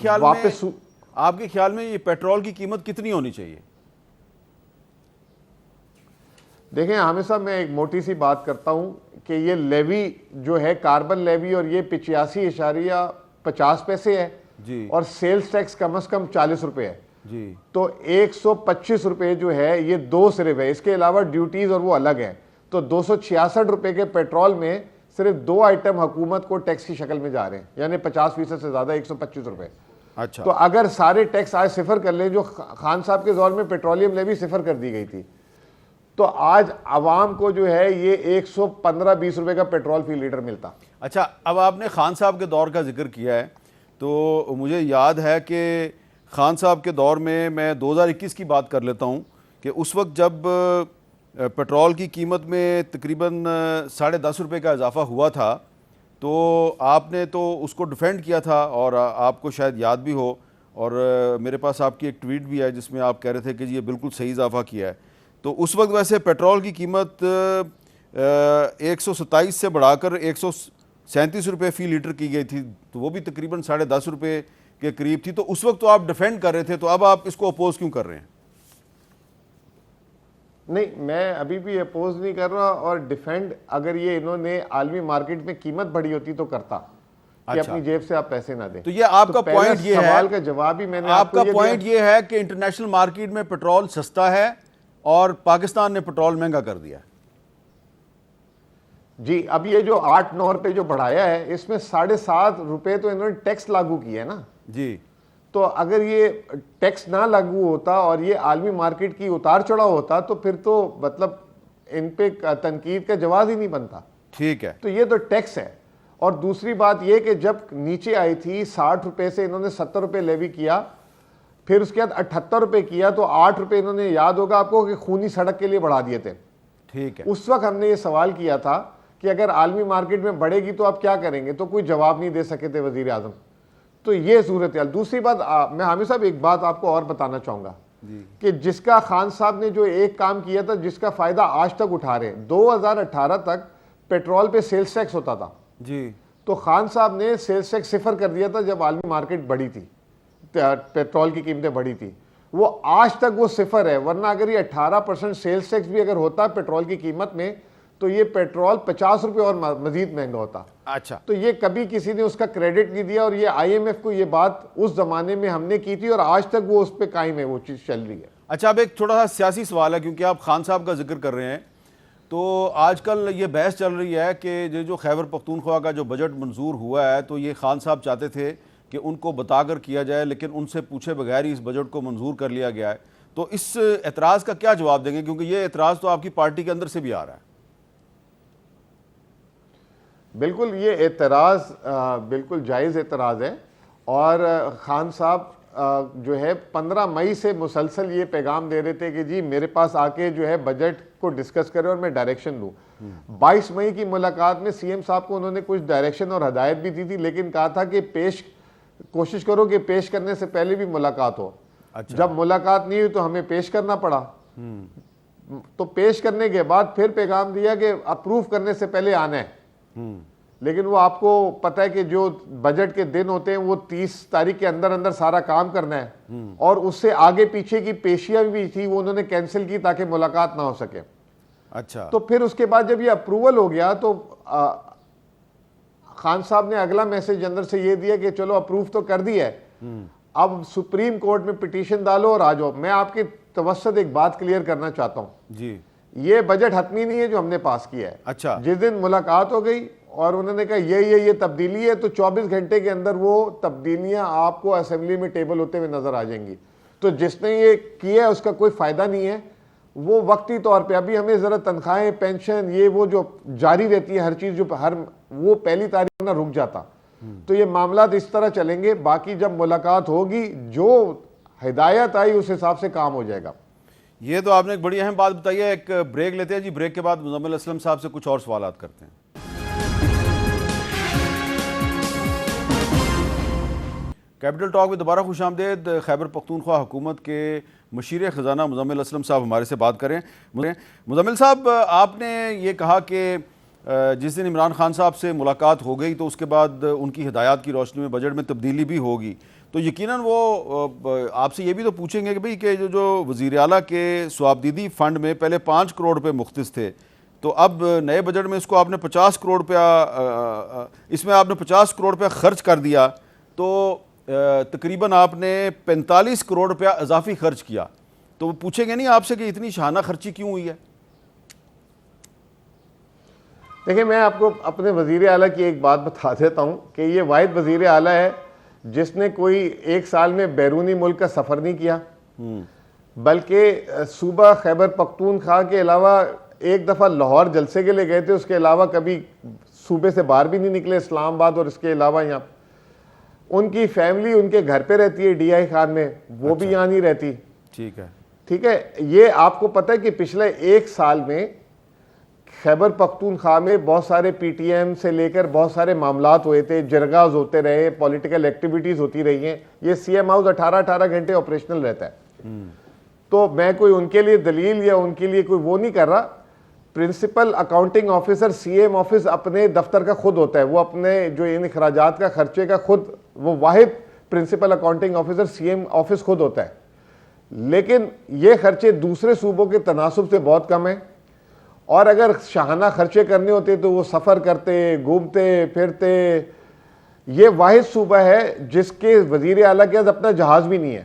خیال میں یہ پیٹرول کی قیمت کتنی ہونی چاہیے؟ دیکھیں حامد صاحب, میں ایک موٹی سی بات کرتا ہوں کہ یہ لیوی جو ہے کاربن لیوی اور یہ 85.50 پیسے ہے جی, اور سیلز ٹیکس کم از کم 40 روپے ہے جی, تو 125 روپے جو ہے یہ 2 صرف ہے. اس کے علاوہ ڈیوٹیز اور وہ الگ ہیں. تو 266 روپے کے پیٹرول میں صرف 2 آئٹم حکومت کو ٹیکس کی شکل میں جا رہے ہیں, یعنی 50% سے زیادہ 125 روپے. اچھا, تو اگر سارے ٹیکس آج صفر کر لیں, جو خان صاحب کے دور میں پیٹرولیم لیوی صفر کر دی گئی تھی, تو آج عوام کو جو ہے یہ 115-20 روپے کا پیٹرول فی لیٹر ملتا. اچھا, اب آپ نے خان صاحب کے دور کا ذکر کیا ہے تو مجھے یاد ہے کہ خان صاحب کے دور میں 2021 کی بات کر لیتا ہوں کہ اس وقت جب پیٹرول کی قیمت میں تقریباً 10.5 روپے کا اضافہ ہوا تھا تو آپ نے تو اس کو ڈیفینڈ کیا تھا, اور آپ کو شاید یاد بھی ہو, اور میرے پاس آپ کی ایک ٹویٹ بھی ہے جس میں آپ کہہ رہے تھے کہ یہ بالکل صحیح اضافہ کیا ہے. تو اس وقت ویسے پیٹرول کی قیمت 127 سے بڑھا کر 137 روپے فی لیٹر کی گئی تھی, تو وہ بھی تقریباً 10.5 روپے کے قریب تھی. تو اس وقت تو آپ ڈیفینڈ کر رہے تھے, تو اب آپ اس کو اپوز کیوں کر رہے ہیں؟ نہیں, میں ابھی بھی اپوز نہیں کر رہا, اور ڈیفینڈ اگر یہ انہوں نے عالمی مارکیٹ میں قیمت بڑھی ہوتی تو کرتا کہ اپنی جیب سے آپ پیسے نہ دیں. تو یہ آپ کا پوائنٹ یہ ہے, سوال کا جواب ہی میں نے آپ کا پوائنٹ یہ ہے کہ انٹرنیشنل مارکیٹ میں پیٹرول سستا ہے اور پاکستان نے پیٹرول مہنگا کر دیا ہے. جی, اب یہ جو 8-9 روپے جو بڑھایا ہے اس میں 7.5 روپے تو انہوں نے ٹیکس لاگو کیا ہے نا جی. تو اگر یہ ٹیکس نہ لاگو ہوتا اور یہ عالمی مارکیٹ کی اتار چڑھاؤ ہوتا تو پھر تو مطلب ان پہ تنقید کا جواز ہی نہیں بنتا. ٹھیک ہے, تو یہ تو ٹیکس ہے, اور دوسری بات یہ کہ جب نیچے آئی تھی 60 روپے سے انہوں نے 70 روپے لیوی کیا, پھر اس کے بعد 78 روپے کیا, تو 8 روپے انہوں نے, یاد ہوگا آپ کو, کہ خونی سڑک کے لیے بڑھا دیے تھے. ٹھیک ہے. اس وقت ہم نے یہ سوال کیا تھا کہ اگر عالمی مارکیٹ میں بڑھے گی تو آپ کیا کریں گے, تو کوئی جواب نہیں دے سکے تھے وزیر اعظم. تو یہ صورتحال. دوسری بات, میں حامد صاحب ایک بات آپ کو اور بتانا چاہوں گا کہ جس کا خان صاحب نے جو ایک کام کیا تھا, جس کا فائدہ آج تک اٹھا رہے ہیں, 2018 تک پیٹرول پہ سیلز ٹیکس ہوتا تھا جی, تو خان صاحب نے سیلز ٹیکس صفر کر دیا تھا جب عالمی مارکیٹ بڑھی تھی, پیٹرول کی قیمتیں بڑھی تھی. وہ آج تک وہ صفر ہے, ورنہ اگر یہ 18% سیلز ٹیکس بھی اگر ہوتا پیٹرول کی قیمت میں تو یہ پیٹرول 50 روپے اور مزید مہنگا ہوتا. اچھا, تو یہ کبھی کسی نے اس کا کریڈٹ نہیں دیا, اور یہ آئی ایم ایف کو یہ بات اس زمانے میں ہم نے کی تھی اور آج تک وہ اس پہ قائم ہے, وہ چیز چل رہی ہے. اچھا, اب ایک تھوڑا سا سیاسی سوال ہے, کیونکہ آپ خان صاحب کا ذکر کر رہے ہیں, تو آج کل یہ بحث چل رہی ہے کہ جو خیبر پختونخوا کا جو بجٹ منظور ہوا ہے, تو یہ خان صاحب چاہتے تھے کہ ان کو بتا کر کیا جائے, لیکن ان سے پوچھے بغیر ہی اس بجٹ کو منظور کر لیا گیا ہے. تو اس اعتراض کا کیا جواب دیں گے, کیونکہ یہ اعتراض تو آپ کی پارٹی کے اندر سے بھی آ رہا ہے. بالکل, یہ اعتراض بالکل جائز اعتراض ہے, اور خان صاحب جو ہے 15 مئی سے مسلسل یہ پیغام دے رہے تھے کہ جی میرے پاس آ کے جو ہے بجٹ کو ڈسکس کریں اور میں ڈائریکشن دوں. 22 مئی کی ملاقات میں سی ایم صاحب کو انہوں نے کچھ ڈائریکشن اور ہدایت بھی دی تھی, لیکن کہا تھا کہ کوشش کرو کہ پیش کرنے سے پہلے بھی ملاقات ہو. جب ملاقات نہیں ہوئی تو ہمیں پیش کرنا پڑا, تو پیش کرنے کے بعد پھر پیغام دیا کہ اپروو کرنے سے پہلے آنا ہے. لیکن وہ آپ کو پتہ ہے کہ جو بجٹ کے دن ہوتے ہیں وہ 30 تاریخ کے اندر اندر سارا کام کرنا ہے, اور اس سے آگے پیچھے کی پیشیاں بھی تھی, وہ انہوں نے کینسل کی تاکہ ملاقات نہ ہو سکے. اچھا, تو پھر اس کے بعد جب یہ اپروول ہو گیا تو خان صاحب نے اگلا میسج اندر سے یہ دیا کہ چلو اپروو تو کر دیا ہے, اب سپریم کورٹ میں پٹیشن ڈالو اور آ جاؤ. میں آپ کے توسط ایک بات کلیئر کرنا چاہتا ہوں جی, یہ بجٹ حتمی نہیں ہے جو ہم نے پاس کیا ہے. اچھا, جس دن ملاقات ہو گئی اور انہوں نے کہا یہ تبدیلی ہے, تو 24 گھنٹے کے اندر وہ تبدیلیاں آپ کو اسمبلی میں ٹیبل ہوتے ہوئے نظر آ جائیں گی. تو جس نے یہ کیا ہے اس کا کوئی فائدہ نہیں ہے, وہ وقتی طور پہ. ابھی ہمیں ذرا تنخواہیں, پینشن, یہ وہ جو جاری رہتی ہے ہر چیز, جو وہ پہلی تاریخ نہ رک جاتا. تو یہ معاملات اس طرح چلیں گے. باقی جب ملاقات ہوگی جو ہدایت آئی اس حساب سے کام ہو جائے گا. یہ تو آپ نے ایک بڑی اہم بات بتائی ہے. ایک بریک لیتے ہیں جی, بریک کے بعد مزمل اسلم صاحب سے کچھ اور سوالات کرتے ہیں. کیپٹل ٹاک میں دوبارہ خوش آمدید. خیبر پختونخوا حکومت کے مشیر خزانہ مزمل اسلم صاحب ہمارے سے بات کریں. مزمل صاحب, آپ نے یہ کہا کہ جس دن عمران خان صاحب سے ملاقات ہو گئی تو اس کے بعد ان کی ہدایات کی روشنی میں بجٹ میں تبدیلی بھی ہوگی, تو یقیناً وہ آپ سے یہ بھی تو پوچھیں گے کہ بھئی کہ جو وزیر اعلیٰ کے صوابدیدی فنڈ میں پہلے 5 کروڑ روپے مختص تھے, تو اب نئے بجٹ میں اس کو آپ نے 50 کروڑ روپیہ, اس میں آپ نے 50 کروڑ روپیہ خرچ کر دیا, تو تقریباً آپ نے 45 کروڑ روپیہ اضافی خرچ کیا. تو وہ پوچھیں گے نہیں آپ سے کہ اتنی شاہانہ خرچی کیوں ہوئی ہے؟ دیکھیں, میں آپ کو اپنے وزیر اعلیٰ کی ایک بات بتا دیتا ہوں کہ یہ واحد وزیر اعلیٰ ہے جس نے کوئی ایک سال میں بیرونی ملک کا سفر نہیں کیا, بلکہ صوبہ خیبر پختونخوا کے علاوہ ایک دفعہ لاہور جلسے کے لیے گئے تھے, اس کے علاوہ کبھی صوبے سے باہر بھی نہیں نکلے, اسلام آباد اور اس کے علاوہ یہاں. ان کی فیملی ان کے گھر پہ رہتی ہے ڈی آئی خان میں, وہ بھی یہاں نہیں رہتی. ٹھیک ہے, ٹھیک ہے. یہ آپ کو پتہ ہے کہ پچھلے ایک سال میں خیبر پختونخوا میں بہت سارے پی ٹی ایم سے لے کر بہت سارے معاملات ہوئے تھے, جرگاز ہوتے رہے, پولیٹیکل ایکٹیویٹیز ہوتی رہی ہیں. یہ سی ایم ہاؤس 18 گھنٹے آپریشنل رہتا ہے. تو میں کوئی ان کے لیے دلیل یا ان کے لیے کوئی وہ نہیں کر رہا. Principal accounting officer C M office اپنے دفتر کا خود ہوتا ہے, وہ اپنے جو ان اخراجات کا خرچے کا خود, وہ واحد principal accounting officer C M office خود ہوتا ہے. لیکن یہ خرچے دوسرے صوبوں کے تناسب سے بہت کم ہیں, اور اگر شاہانہ خرچے کرنے ہوتے تو وہ سفر کرتے, گھومتے پھرتے. یہ واحد صوبہ ہے جس کے وزیر اعلیٰ کے پاس اپنا جہاز بھی نہیں ہے.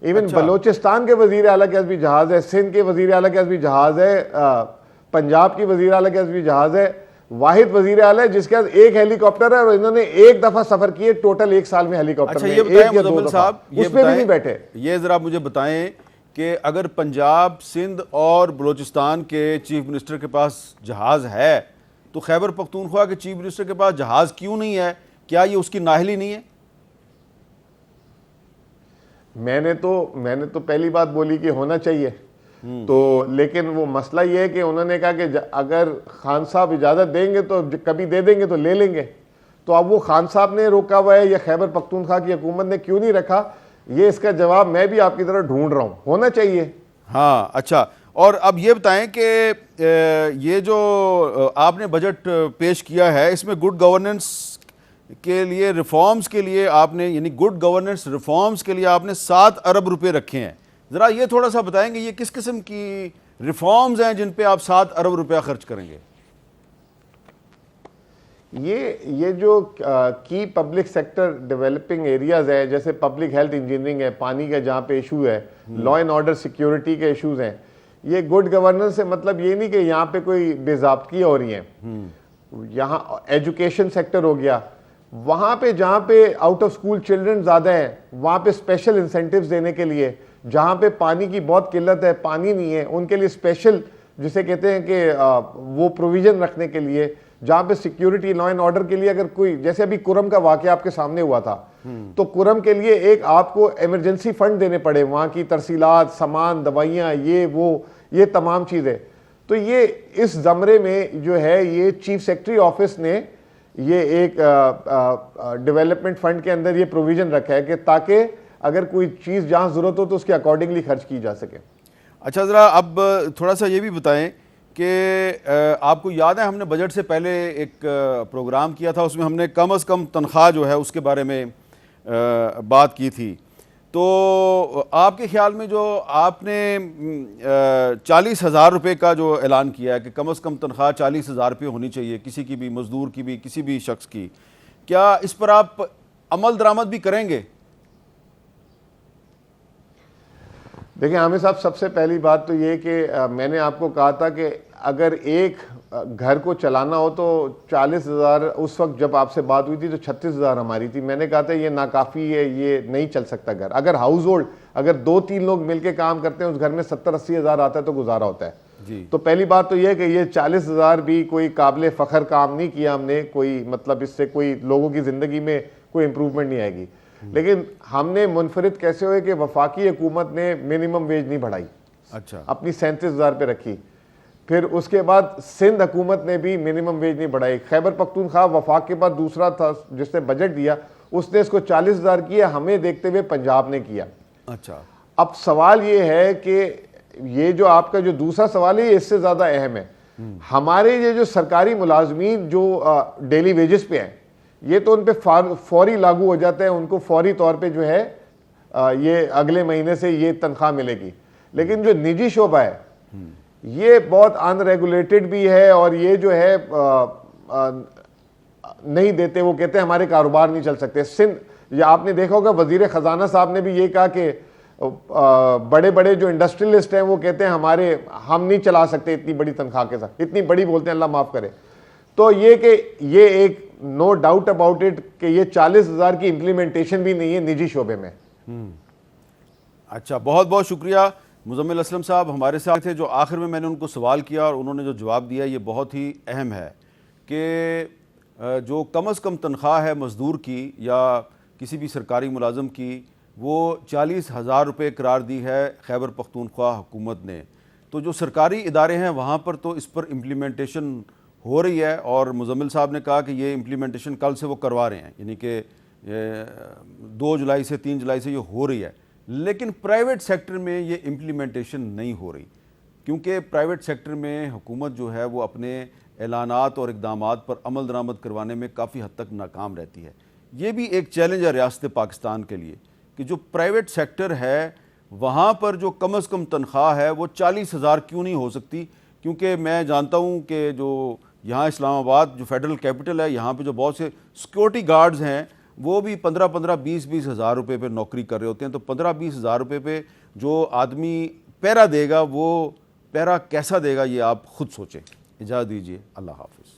ایون بلوچستان کے وزیر اعلیٰ کے پاس بھی جہاز ہے, سندھ کے وزیر اعلیٰ کے پاس بھی جہاز ہے, پنجاب کی وزیر اعلیٰ کے پاس بھی جہاز ہے. واحد وزیر اعلیٰ ہے جس کے پاس ایک ہیلی کاپٹر ہے, اور انہوں نے ایک دفعہ سفر کیے ٹوٹل ایک سال میں ہیلی کاپٹر میں, ایک یا 2 دفعہ, اس میں بھی نہیں بیٹھے. یہ ذرا مجھے بتائیں کہ اگر پنجاب, سندھ اور بلوچستان کے چیف منسٹر کے پاس جہاز ہے تو خیبر پختونخوا کے چیف منسٹر کے پاس جہاز کیوں نہیں ہے؟ کیا یہ اس کی نااہلی نہیں ہے؟ میں نے تو پہلی بات بولی کہ ہونا چاہیے تو، لیکن وہ مسئلہ یہ ہے کہ انہوں نے کہا کہ اگر خان صاحب اجازت دیں گے تو کبھی دے دیں گے تو لے لیں گے. تو اب وہ خان صاحب نے روکا ہوا ہے یا خیبر پختونخوا کی حکومت نے کیوں نہیں رکھا، یہ اس کا جواب میں بھی آپ کی طرح ڈھونڈ رہا ہوں. ہونا چاہیے. ہاں اچھا، اور اب یہ بتائیں کہ یہ جو آپ نے بجٹ پیش کیا ہے اس میں گڈ گورننس کے لیے، ریفارمز کے لیے آپ نے، یعنی گڈ گورننس ریفارمز کے لیے آپ نے 7 ارب روپے رکھے ہیں. ذرا یہ تھوڑا سا بتائیں گے یہ کس قسم کی ریفارمز ہیں جن پہ آپ 7 ارب روپیہ خرچ کریں گے؟ یہ جو کی پبلک سیکٹر ڈیولپنگ ایریاز ہے، جیسے پبلک ہیلتھ انجینئرنگ ہے، پانی کا جہاں پہ ایشو ہے، لا اینڈ آرڈر سیکیورٹی کے ایشوز ہیں، یہ گڈ گورننس سے مطلب یہ نہیں کہ یہاں پہ کوئی بے ضابطگیاں ہو رہی ہیں. یہاں ایجوکیشن سیکٹر ہو گیا، وہاں پہ جہاں پہ آؤٹ آف اسکول چلڈرن زیادہ ہیں وہاں پہ اسپیشل انسینٹیوز دینے کے لیے، جہاں پہ پانی کی بہت قلت ہے، پانی نہیں ہے، ان کے لیے اسپیشل جسے کہتے ہیں کہ وہ پروویژن رکھنے کے لیے، جہاں پہ سیکیورٹی لا اینڈ آرڈر کے لیے اگر کوئی، جیسے ابھی کرم کا واقعہ آپ کے سامنے ہوا تھا، تو کرم کے لیے ایک آپ کو ایمرجنسی فنڈ دینے پڑے، وہاں کی ترسیلات، سامان، دوائیاں، یہ تمام چیزیں. تو یہ اس زمرے میں جو ہے یہ چیف سیکرٹری آفس نے یہ ایک ڈیولپمنٹ فنڈ کے اندر یہ پروویژن رکھا ہے کہ تاکہ اگر کوئی چیز جہاں ضرورت ہو تو اس کے اکارڈنگلی خرچ کی جا سکے. اچھا ذرا اب تھوڑا سا یہ بھی بتائیں کہ آپ کو یاد ہے ہم نے بجٹ سے پہلے ایک پروگرام کیا تھا، اس میں ہم نے کم از کم تنخواہ جو ہے اس کے بارے میں بات کی تھی. تو آپ کے خیال میں جو آپ نے 40,000 روپے کا جو اعلان کیا ہے کہ کم از کم تنخواہ 40,000 روپے ہونی چاہیے کسی کی بھی، مزدور کی بھی، کسی بھی شخص کی، کیا اس پر آپ عمل درآمد بھی کریں گے؟ دیکھیں عامر صاحب، سب سے پہلی بات تو یہ کہ میں نے آپ کو کہا تھا کہ اگر ایک گھر کو چلانا ہو تو 40,000، اس وقت جب آپ سے بات ہوئی تھی تو 36,000 ہماری تھی. میں نے کہا تھا یہ ناکافی ہے، یہ نہیں چل سکتا گھر. اگر ہاؤس ہولڈ اگر 2-3 لوگ مل کے کام کرتے ہیں اس گھر میں 70-80 ہزار آتا ہے تو گزارا ہوتا ہے. تو پہلی بات تو یہ کہ یہ 40,000 بھی کوئی قابل فخر کام نہیں کیا ہم نے، کوئی مطلب اس سے کوئی لوگوں کی زندگی میں کوئی امپروومنٹ نہیں آئے گی. لیکن ہم نے منفرد کیسے ہوئے کہ وفاقی حکومت نے منیمم ویج نہیں بڑھائی، اچھا، اپنی 37,000 پہ رکھی. پھر اس کے بعد سندھ حکومت نے بھی منیمم ویج نہیں بڑھائی. خیبر پختونخوا وفاق کے بعد دوسرا تھا جس نے بجٹ دیا، اس نے اس کو 40,000 کیا، ہمیں دیکھتے ہوئے پنجاب نے کیا. اچھا، اب سوال یہ ہے کہ یہ جو آپ کا جو دوسرا سوال ہے یہ اس سے زیادہ اہم ہے. ہمارے یہ جو سرکاری ملازمین جو ڈیلی ویجز پہ ہیں، یہ تو ان پہ فوری لاگو ہو جاتا ہے، ان کو فوری طور پہ جو ہے یہ اگلے مہینے سے یہ تنخواہ ملے گی. لیکن جو نجی شعبہ ہے یہ بہت ان ریگولیٹڈ بھی ہے، اور یہ جو ہے نہیں دیتے، وہ کہتے ہیں ہمارے کاروبار نہیں چل سکتے. سندھ، یا آپ نے دیکھا ہوگا وزیر خزانہ صاحب نے بھی یہ کہا کہ بڑے بڑے جو انڈسٹریلسٹ ہیں وہ کہتے ہیں ہم نہیں چلا سکتے اتنی بڑی تنخواہ کے ساتھ، اتنی بڑی بولتے ہیں، اللہ معاف کرے. تو یہ کہ یہ ایک نو ڈاؤٹ اباؤٹ اٹ کہ یہ 40,000 کی امپلیمنٹیشن بھی نہیں ہے نجی شعبے میں. اچھا، بہت بہت شکریہ مزمل اسلم صاحب ہمارے ساتھ تھے. جو آخر میں نے ان کو سوال کیا اور انہوں نے جو جواب دیا یہ بہت ہی اہم ہے کہ جو کم از کم تنخواہ ہے مزدور کی یا کسی بھی سرکاری ملازم کی، وہ 40,000 روپے قرار دی ہے خیبر پختونخوا حکومت نے. تو جو سرکاری ادارے ہیں وہاں پر تو اس پر امپلیمنٹیشن ہو رہی ہے، اور مزمل صاحب نے کہا کہ یہ امپلیمنٹیشن کل سے وہ کروا رہے ہیں، یعنی کہ 2 جولائی سے 3 جولائی سے یہ ہو رہی ہے. لیکن پرائیویٹ سیکٹر میں یہ امپلیمنٹیشن نہیں ہو رہی، کیونکہ پرائیویٹ سیکٹر میں حکومت جو ہے وہ اپنے اعلانات اور اقدامات پر عمل درآمد کروانے میں کافی حد تک ناکام رہتی ہے. یہ بھی ایک چیلنج ہے ریاست پاکستان کے لیے کہ جو پرائیویٹ سیکٹر ہے وہاں پر جو کم از کم تنخواہ ہے وہ 40,000 کیوں نہیں ہو سکتی. کیونکہ میں جانتا ہوں کہ جو یہاں اسلام آباد جو فیڈرل کیپٹل ہے، یہاں پہ جو بہت سے سیکورٹی گارڈز ہیں وہ بھی 15-20 ہزار روپے پہ نوکری کر رہے ہوتے ہیں. تو 15-20 ہزار روپے پہ جو آدمی پیرا دے گا وہ پیرا کیسا دے گا یہ آپ خود سوچیں. اجازت دیجیے، اللہ حافظ.